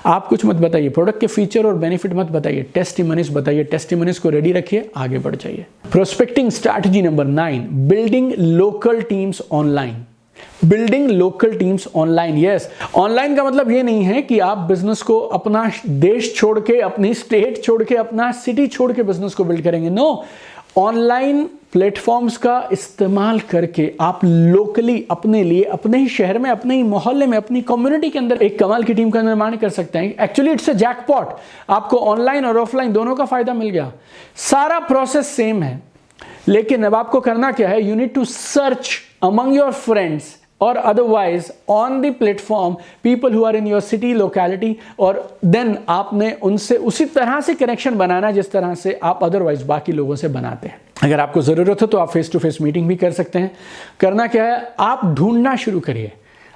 Speaker 1: आप कुछ मत बताइए, प्रोडक्ट के फीचर और बेनिफिट मत बताइए, टेस्टिमनीज बताइए। टेस्टिमनीज को रेडी रखिए, आगे बढ़ जाइए। Prospecting strategy number 9, building local teams online. Building local teams online. Yes, online का मतलब ये नहीं है कि आप बिजनेस को अपना देश छोड़ के, अपनी स्टेट छोड़ के, अपना सिटी छोड़ के बिजनेस को बिल्ड करेंगे। नो, ऑनलाइन प्लेटफॉर्म्स का इस्तेमाल करके आप लोकली अपने लिए, अपने ही शहर में, अपने ही मोहल्ले में, अपनी कम्युनिटी के अंदर एक कमाल की टीम का निर्माण कर सकते हैं। Actually it's a jackpot. आपको ऑनलाइन और ऑफलाइन दोनों का फायदा मिल गया। सारा प्रोसेस सेम है, लेकिन अब आपको करना क्या है, you need to search among your friends or otherwise on the platform people who are in your city locality, और then आपने उनसे उसी तरह से कनेक्शन बनाना जिस तरह से आप अदरवाइज बाकी लोगों से बनाते हैं। अगर आपको ज़रूरत हो तो आप फेस टू फेस मीटिंग भी कर सकते हैं। करना क्या है, आप ढूंढना शुरू करिए,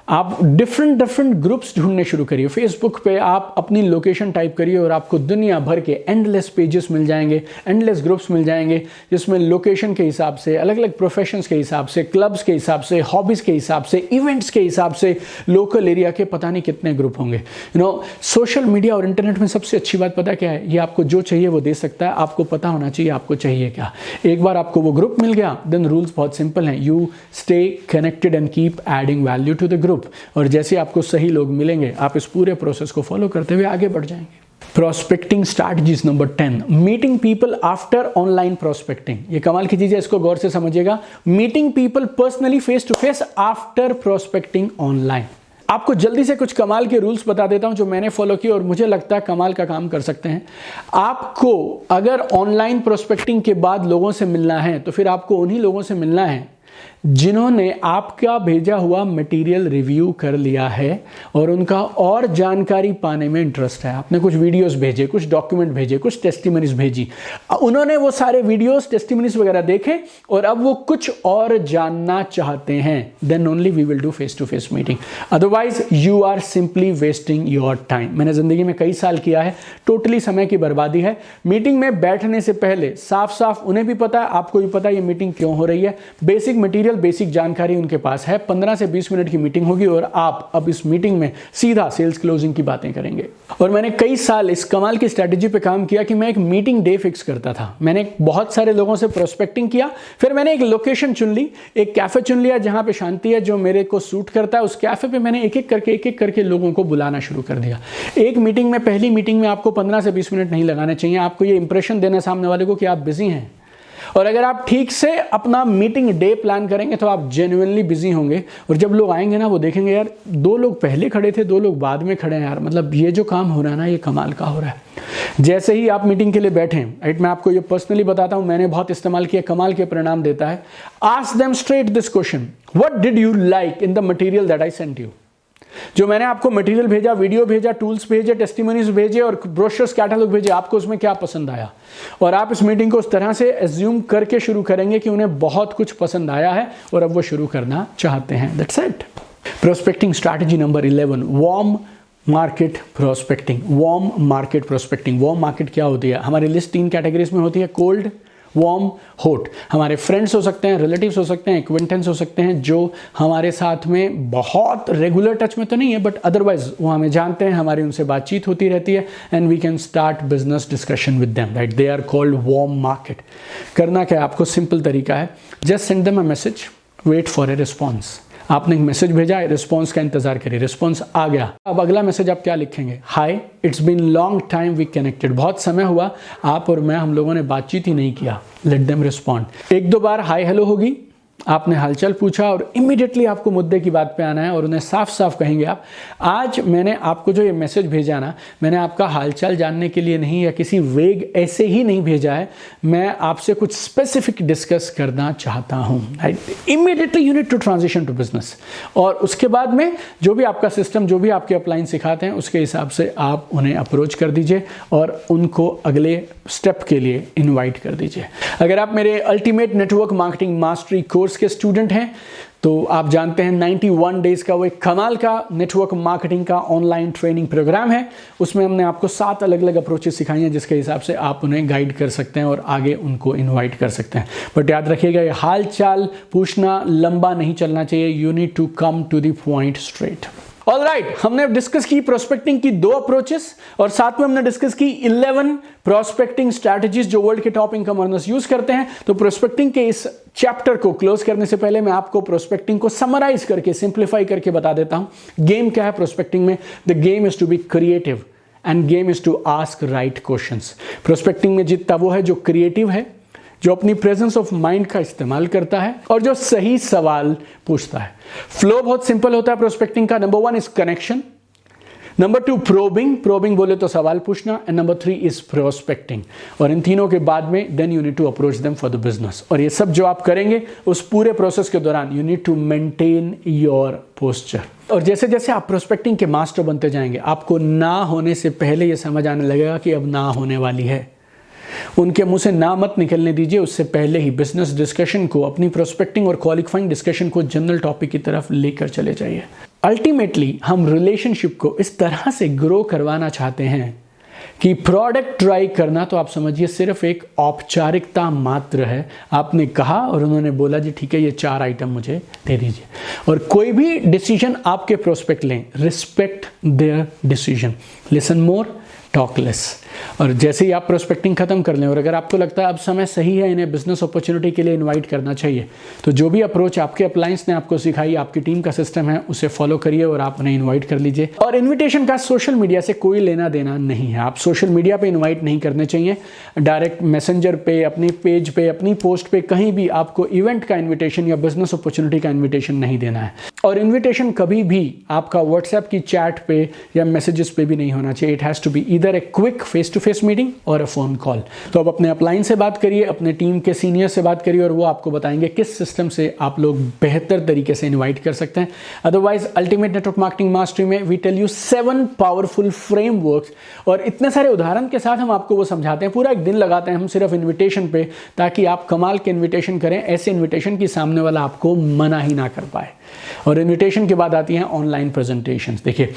Speaker 1: आप डिफरेंट ग्रुप्स ढूंढने शुरू करिए। फेसबुक पे आप अपनी लोकेशन टाइप करिए और आपको दुनिया भर के एंडलेस पेजेस मिल जाएंगे, एंडलेस ग्रुप्स मिल जाएंगे, जिसमें लोकेशन के हिसाब से, अलग अलग प्रोफेशंस के हिसाब से, क्लब्स के हिसाब से, हॉबीज़ के हिसाब से, इवेंट्स के हिसाब से, लोकल एरिया के पता नहीं कितने ग्रुप होंगे। सोशल मीडिया और इंटरनेट में सबसे अच्छी बात पता क्या है, ये आपको जो चाहिए वो दे सकता है। आपको पता होना चाहिए आपको चाहिए क्या। एक बार आपको वो ग्रुप मिल गया, देन रूल्स बहुत सिंपल हैं, you stay connected and keep adding value to the group. और जैसे आपको सही लोग मिलेंगे, आप इस पूरे प्रोसेस को फॉलो करते हुए आगे बढ़ जाएंगे। Prospecting strategies number 10, meeting people after online prospecting. ये कमाल की चीज है, इसको गौर से समझिएगा। Meeting people personally face to face after prospecting online. आपको जल्दी से कुछ कमाल के रूल्स बता देता हूं जो मैंने फॉलो किए और मुझे लगता है कमाल का काम कर सकते हैं। आपको अगर ऑनलाइन प्रोस्पेक्टिंग के बाद लोगों से मिलना है तो फिर आपको उन्हीं लोगों से मिलना है जिन्होंने आपका भेजा हुआ मटेरियल रिव्यू कर लिया है और उनका और जानकारी पाने में इंटरेस्ट है। आपने कुछ वीडियोस भेजे, कुछ डॉक्यूमेंट भेजे, कुछ टेस्टिमनीज भेजी, उन्होंने वो सारे वीडियोस, टेस्टिमनीज वगैरह देखे और अब वो कुछ और जानना चाहते हैं, then only we will do face to face meeting. Otherwise you are simply wasting your time. मैंने जिंदगी में कई साल किया है, टोटली समय की बर्बादी है। मीटिंग में बैठने से पहले साफ साफ उन्हें भी पता है, आपको भी पता है ये मीटिंग क्यों हो रही है। बेसिक मटेरियल, बेसिक जानकारी उनके पास है। 15 से 20 मिनट की मीटिंग होगी और आप अब इस मीटिंग में सीधा सेल्स क्लोजिंग की बातें करेंगे। और मैंने कई साल इस कमाल की स्ट्रैटेजी पे काम किया कि मैं एक मीटिंग डे फिक्स करता था। मैंने बहुत सारे लोगों से प्रोस्पेक्टिंग किया, फिर मैंने एक लोकेशन चुन ली, एक कैफे चुन लिया जहां पे शांति है, जो मेरे को सूट करता है। उस कैफे पे मैंने एक एक करके लोगों को बुलाना शुरू कर दिया। एक मीटिंग में, पहली मीटिंग में आपको 15 से 20 मिनट नहीं लगाने चाहिए। आपको ये इंप्रेशन देना सामने वाले को कि आप बिजी हैं। और अगर आप ठीक से अपना मीटिंग डे प्लान करेंगे तो आप जेन्युइनली बिजी होंगे। और जब लोग आएंगे ना, वो देखेंगे यार 2 लोग पहले खड़े थे, 2 लोग बाद में खड़े हैं, यार मतलब ये जो काम हो रहा है ना, ये कमाल का हो रहा है। जैसे ही आप मीटिंग के लिए बैठे, राइट, मैं आपको ये पर्सनली बताता हूं, मैंने बहुत इस्तेमाल किया, कमाल के परिणाम देता है। Ask them straight this question, what did you like in the material that I sent you. जो मैंने आपको मटेरियल भेजा, वीडियो भेजा, टूल्स भेजे, टेस्टिमोनीज भेजे और ब्रोशर्स कैटलॉग भेजे, आपको उसमें क्या पसंद आया? और आप इस मीटिंग को उस तरह से एज्यूम करके शुरू करेंगे कि उन्हें बहुत कुछ पसंद आया है और अब वो शुरू करना चाहते हैं। That's it. Prospecting strategy number 11, warm market prospecting. Warm market prospecting. Warm market क्या होती है? हमारी लिस्ट 3 कैटेगरीज में होती है, कोल्ड, वार्म, हॉट। हमारे फ्रेंड्स हो सकते हैं, रिलेटिव्स हो सकते हैं, एक्वेंटेंस हो सकते हैं, जो हमारे साथ में बहुत रेगुलर टच में तो नहीं है बट अदरवाइज वो हमें जानते हैं, हमारी उनसे बातचीत होती रहती है and we can start business discussion with them, right? They are called warm market. करना क्या है आपको? सिंपल तरीका है, just send them a message, wait for a response. आपने एक मैसेज भेजा है, रिस्पॉन्स का इंतजार करिए, रिस्पॉन्स आ गया। अब अगला मैसेज आप क्या लिखेंगे? Hi, it's been long time we connected. बहुत समय हुआ आप और मैं, हम लोगों ने बातचीत ही नहीं किया। Let them respond. 1-2 बार हाय हेलो होगी, आपने हालचाल पूछा और इमीडिएटली आपको मुद्दे की बात पे आना है और उन्हें साफ साफ कहेंगे आप, आज मैंने आपको जो ये मैसेज भेजा ना, मैंने आपका हालचाल जानने के लिए नहीं या किसी वेग ऐसे ही नहीं भेजा है, मैं आपसे कुछ स्पेसिफिक डिस्कस करना चाहता हूँ। Immediately you need to transition to business. और उसके बाद में जो भी आपका सिस्टम, जो भी आपके अपलाइन सिखाते हैं, उसके हिसाब से आप उन्हें अप्रोच कर दीजिए और उनको अगले स्टेप के लिए इन्वाइट कर दीजिए। अगर आप मेरे ultimate network marketing mastery course के स्टूडेंट हैं तो आप जानते हैं 91 डेज का वो एक कमाल का नेटवर्क मार्केटिंग का ऑनलाइन ट्रेनिंग प्रोग्राम है। उसमें हमने आपको 7 अलग अलग अप्रोचेस सिखाई हैं जिसके हिसाब से आप उन्हें गाइड कर सकते हैं और आगे उनको इनवाइट कर सकते हैं। बट याद रखिएगा, ये हाल चाल पूछना लंबा नहीं चलना चाहिए। You need to come to the point straight. Alright, हमने डिस्कस की प्रोस्पेक्टिंग की 2 अप्रोचेस और साथ में हमने डिस्कस की 11 प्रोस्पेक्टिंग स्ट्रैटेजीज जो वर्ल्ड के टॉप इनकम अर्नर्स यूज करते हैं। तो प्रोस्पेक्टिंग के इस चैप्टर को क्लोज करने से पहले मैं आपको प्रोस्पेक्टिंग को समराइज करके, सिंप्लीफाई करके बता देता हूं। गेम क्या है प्रोस्पेक्टिंग में? The game is to be creative and game is to ask right questions. Prospecting में जीतता वो है जो क्रिएटिव है, जो अपनी प्रेजेंस ऑफ माइंड का इस्तेमाल करता है और जो सही सवाल पूछता है। फ्लो बहुत सिंपल होता है प्रोस्पेक्टिंग का। Number 1 is connection, number 2 probing, probing बोले तो सवाल पूछना, एंड नंबर 3 इज प्रोस्पेक्टिंग। और इन तीनों के बाद में then you need to approach them for the business. और ये सब जो आप करेंगे उस पूरे प्रोसेस के दौरान you need to maintain your posture. और जैसे जैसे आप प्रोस्पेक्टिंग के मास्टर बनते जाएंगे, आपको ना होने से पहले ये समझ आने लगेगा कि अब ना होने वाली है। उनके मुंह से ना मत निकलने दीजिए, उससे पहले ही बिजनेस डिस्कशन को, अपनी प्रोस्पेक्टिंग और क्वालिफाइंग डिस्कशन को जनरल टॉपिक की तरफ लेकर चले जाइए। अल्टीमेटली हम रिलेशनशिप को इस तरह से ग्रो करवाना चाहते हैं कि प्रोडक्ट ट्राई करना तो आप समझिए सिर्फ एक औपचारिकता मात्र है। आपने कहा और उन्होंने बोला जी ठीक है, ये 4 आइटम मुझे दे दीजिए। और कोई भी डिसीजन आपके प्रोस्पेक्ट लें, respect there decision, listen more, talk less. और जैसे ही आप प्रोस्पेक्टिंग खत्म कर लें और अगर आपको लगता है अब समय सही है इन्हें बिजनेस अपॉर्चुनिटी के लिए इनवाइट करना चाहिए, तो जो भी अप्रोच आपके अप्लायंस ने आपको सिखाई, आपकी टीम का सिस्टम है, उसे फॉलो करिए और आप उन्हें इनवाइट कर लीजिए। और इन्विटेशन का सोशल मीडिया से कोई लेना देना नहीं है। आप सोशल मीडिया पे इन्वाइट नहीं करने चाहिए। डायरेक्ट मैसेंजर पे, अपनी पेज पे, अपनी पोस्ट पे कहीं भी आपको इवेंट का इन्विटेशन या बिजनेस अपॉर्चुनिटी का इन्विटेशन नहीं देना है। और इन्विटेशन कभी भी आपका व्हाट्सएप की चैट पे या मैसेजेस पे भी नहीं होना चाहिए। It has to be either a quick face to face meeting और अ फोन कॉल। तो अब अपने अपलाइन से बात करिए, अपने टीम के सीनियर से बात करिए और वो आपको बताएंगे किस सिस्टम से आप लोग बेहतर तरीके से इनवाइट कर सकते हैं। Otherwise ultimate network marketing mastery में we tell you 7 powerful frameworks और इतने सारे उदाहरण के साथ हम आपको वो समझाते हैं। पूरा एक दिन लगाते हैं हम सिर्फ इन्विटेशन पे, ताकि आप कमाल के इन्विटेशन करें, ऐसे इन्विटेशन की सामने वाला आपको मना ही ना कर पाए। और इन्विटेशन के बाद आती हैं ऑनलाइन प्रेजेंटेशंस। देखिए,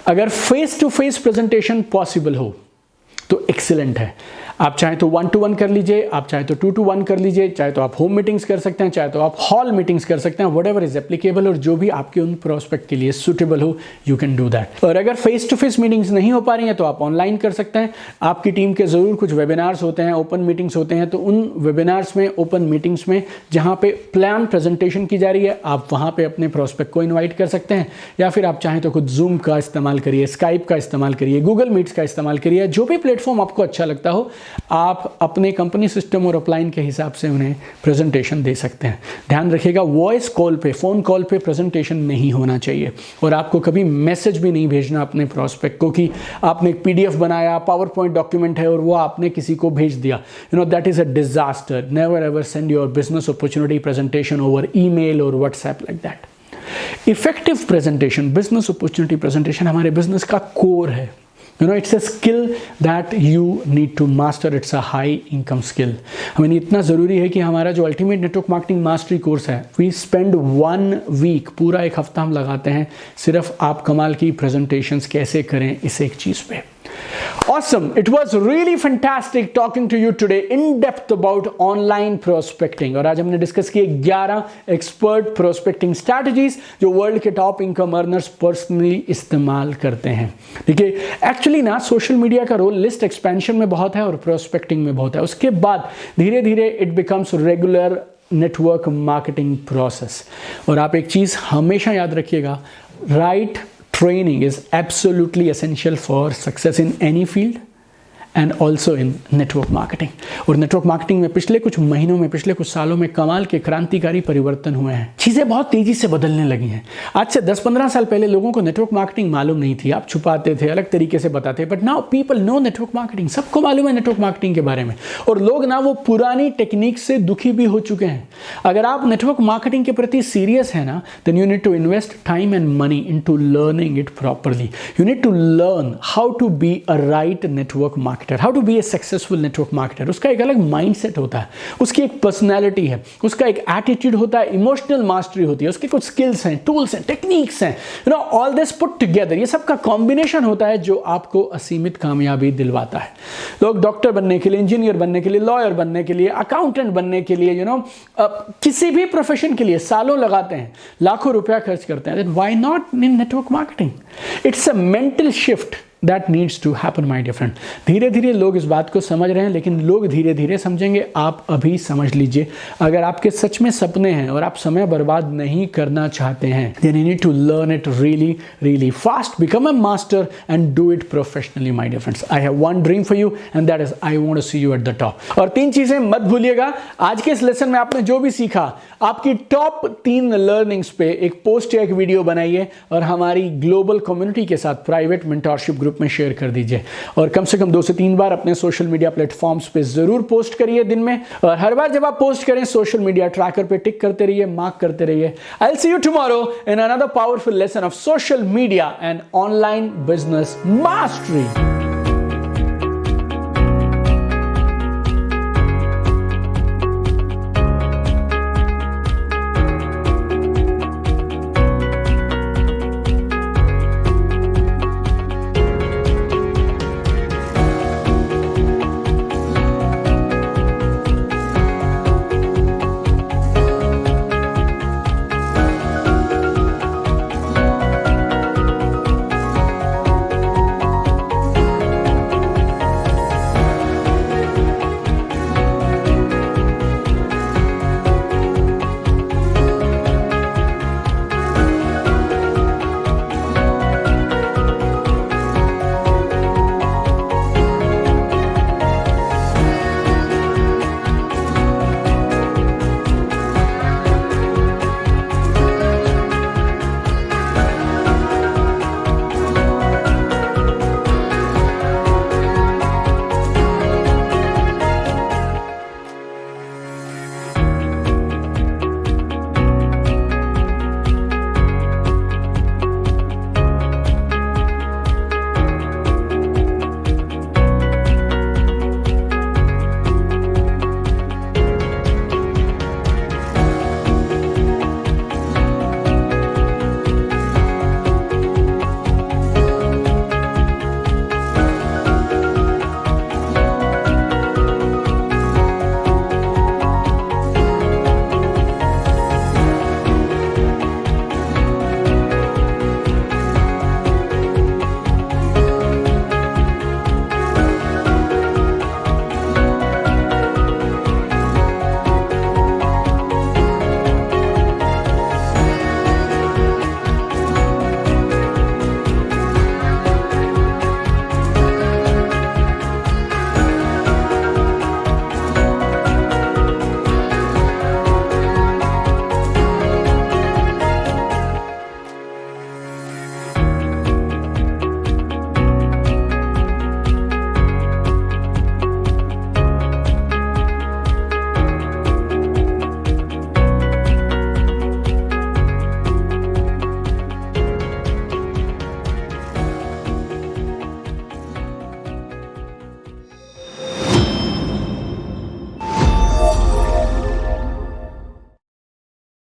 Speaker 1: अगर face to face presentation possible हो तो एक्सीलेंट है। आप चाहे तो 1-to-1 कर लीजिए, आप चाहे तो 2-to-1 कर लीजिए, चाहे तो आप होम मीटिंग्स कर सकते हैं, चाहे तो आप हॉल मीटिंग्स कर सकते हैं, व्हाटएवर इज एप्लीकेबल और जो भी आपके उन प्रोस्पेक्ट के लिए सुटेबल हो, यू कैन डू दैट। और अगर फेस टू फेस मीटिंग्स नहीं हो पा रही हैं तो आप ऑनलाइन कर सकते हैं। आपकी टीम के जरूर कुछ वेबिनार्स होते हैं, ओपन मीटिंग्स होते हैं, तो उन वेबिनार्स में, ओपन मीटिंग्स में जहाँ पे प्लान प्रेजेंटेशन की जा रही है, आप वहाँ पे अपने प्रोस्पेक्ट को इन्वाइट कर सकते हैं। या फिर आप चाहें तो खुद जूम का इस्तेमाल करिए, स्काइप का इस्तेमाल करिए, गूगल मीट्स का इस्तेमाल करिए, जो भी प्लेटफॉर्म आपको अच्छा लगता हो, आप अपने कंपनी सिस्टम और अपलाइन के हिसाब से उन्हें प्रेजेंटेशन दे सकते हैं। ध्यान रखिएगा, वॉइस कॉल पे, फोन कॉल पे प्रेजेंटेशन नहीं होना चाहिए। और आपको कभी मैसेज भी नहीं भेजना अपने प्रोस्पेक्ट को कि आपने एक पीडीएफ बनाया, पावर पॉइंट डॉक्यूमेंट है और वो आपने किसी को भेज दिया। You know, that is a disaster. Never ever send your business opportunity presentation over email और WhatsApp like that. Effective presentation, business opportunity presentation हमारे बिजनेस का कोर है। It's a skill that you need to master. It's a high income skill. हमें इतना ज़रूरी है कि हमारा जो ultimate network marketing mastery course है, we spend 1 week, पूरा एक हफ्ता हम लगाते हैं सिर्फ आप कमाल की प्रेजेंटेशंस कैसे करें इस एक चीज़ पे। Awesome. It was really fantastic talking to you today in depth about online prospecting. और आज हमने डिस्कस किए 11 एक्सपर्ट प्रोस्पेक्टिंग स्ट्रैटेजीज जो वर्ल्ड के टॉप इनकम अर्नर्स पर्सनली इस्तेमाल करते हैं। देखिए, एक्चुअली ना सोशल मीडिया का रोल लिस्ट एक्सपेंशन में बहुत है और प्रोस्पेक्टिंग में बहुत है। उसके बाद धीरे धीरे it becomes regular network marketing process. और आप एक चीज़ हमेशा याद रखिएगा, right training is absolutely essential for success in any field and also in network marketing. और नेटवर्क मार्केटिंग में पिछले कुछ महीनों में, पिछले कुछ सालों में कमाल के क्रांतिकारी परिवर्तन हुए हैं। चीज़ें बहुत तेज़ी से बदलने लगी हैं। आज से 10-15 साल पहले लोगों को नेटवर्क मार्केटिंग मालूम नहीं थी, आप छुपाते थे, अलग तरीके से बताते, but now people know network marketing. सबको मालूम है नेटवर्क मार्केटिंग के बारे में, और लोग ना वो पुरानी टेक्निक से दुखी भी हो चुके हैं। अगर आप नेटवर्क मार्केटिंग के प्रति सीरियस है ना, then you need to invest time and money into learning it properly. You need to learn how to be a right network marketer, how to be a successful network marketer. उसका एक अलग mindset होता है, उसकी एक personality है, उसका एक एटीट्यूड होता है, इमोशनल मास्टरी होती है, उसके कुछ स्किल्स हैं, टूल्स हैं, टेक्निक्स हैं, ऑल दिस पुट टुगेदर। ये सब का कॉम्बिनेशन होता है जो आपको असीमित कामयाबी दिलवाता है। लोग डॉक्टर बनने के लिए, इंजीनियर बनने के लिए, लॉयर बनने के लिए, अकाउंटेंट बनने के लिए, किसी भी प्रोफेशन के लिए सालों लगाते हैं, लाखों रुपया खर्च करते हैं। Why not in network marketing? It's a mental shift that needs to happen my dear friend. धीरे धीरे लोग इस बात को समझ रहे हैं, लेकिन लोग धीरे धीरे समझेंगे। आप अभी समझ लीजिए, अगर आपके सच में सपने हैं और आप समय बर्बाद नहीं करना चाहते हैं, then you need to learn it really really fast, become a master and do it professionally my dear friends. I have one dream for you and that is I want to see you at the top. और 3 चीजें मत भूलिएगा। आज के इस lesson में आपने जो भी सीखा, आपकी टॉप 3 लर्निंग्स पे एक पोस्ट या एक वीडियो बनाइए और हमारी ग्लोबल कम्युनिटी के साथ प्राइवेट मेंटरशिप ग्रुप में शेयर कर दीजिए। और कम से कम 2 से 3 बार अपने सोशल मीडिया प्लेटफॉर्म्स पे जरूर पोस्ट करिए दिन में। और हर बार जब आप पोस्ट करें, सोशल मीडिया ट्रैकर पे टिक करते रहिए, मार्क करते रहिए। I will see you tomorrow in another powerful lesson of social media and online business mastery.